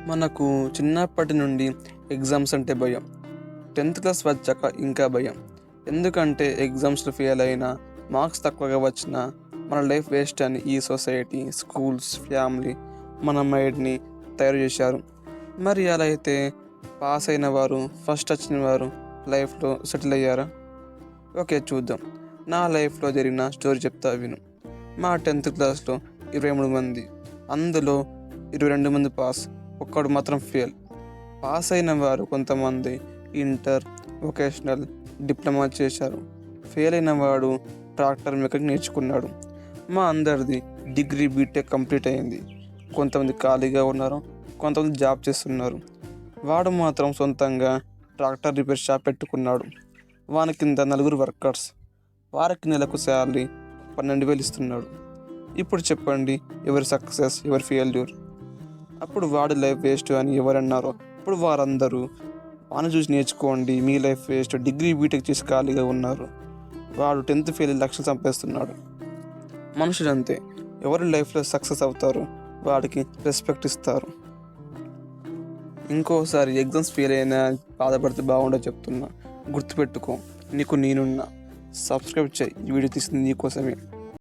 మనకు చిన్నప్పటి నుండి ఎగ్జామ్స్ అంటే భయం. 10th క్లాస్ వచ్చాక ఇంకా భయం. ఎందుకంటే ఎగ్జామ్స్‌లో ఫెయిల్ అయినా, మార్క్స్ తక్కువగా వచ్చినా మన లైఫ్ వేస్ట్ అని ఈ సొసైటీ, స్కూల్స్, ఫ్యామిలీ మన మైండ్‌ని తయారు చేశారు. మరి అలా అయితే పాస్ అయిన వారు, ఫస్ట్ వచ్చిన వారు లైఫ్‌లో సెటిల్ అయ్యారా? ఓకే, చూద్దాం. నా లైఫ్‌లో జరిగిన స్టోరీ చెప్తా విను. మా 10th క్లాస్‌లో 23 మంది. అందులో 22 మంది పాస్, ఒక్కడు మాత్రం ఫెయిల్. పాస్ అయిన వారు కొంతమంది ఇంటర్, వొకేషనల్, డిప్లొమా చేశారు. ఫెయిల్ అయిన వాడు ట్రాక్టర్ మెకానిక్ నేర్చుకున్నాడు. మా అందరిది డిగ్రీ, బీటెక్ కంప్లీట్ అయింది. కొంతమంది ఖాళీగా ఉన్నారు, కొంతమంది జాబ్ చేస్తున్నారు. వాడు మాత్రం సొంతంగా ట్రాక్టర్ రిపేర్ షాప్ పెట్టుకున్నాడు. వాని కింద 4 వర్కర్స్. వారికి నెలకు శాలరీ 12,000 ఇస్తున్నాడు. ఇప్పుడు చెప్పండి, ఎవరి సక్సెస్, ఎవరి ఫెయిల్యూర్? అప్పుడు వాడి లైఫ్ వేస్ట్ అని ఎవరన్నారో ఇప్పుడు వారందరూ వాడిని చూసి నేర్చుకోండి, మీ లైఫ్ వేస్ట్, డిగ్రీ బీటెక్ చేసి ఖాళీగా ఉన్నారు. వాడు 10th ఫెయిల్ లక్షలు సంపాదిస్తున్నాడు. మనుషులంతే, ఎవరి లైఫ్లో సక్సెస్ అవుతారో వాడికి రెస్పెక్ట్ ఇస్తారు. ఇంకోసారి ఎగ్జామ్స్ ఫెయిల్ అయినా బాధపడితే బాగుండదు చెప్తున్నా. గుర్తుపెట్టుకో, నీకు నేనున్నా. సబ్స్క్రైబ్ చేయి, ఈ వీడియో తీసింది నీకోసమే.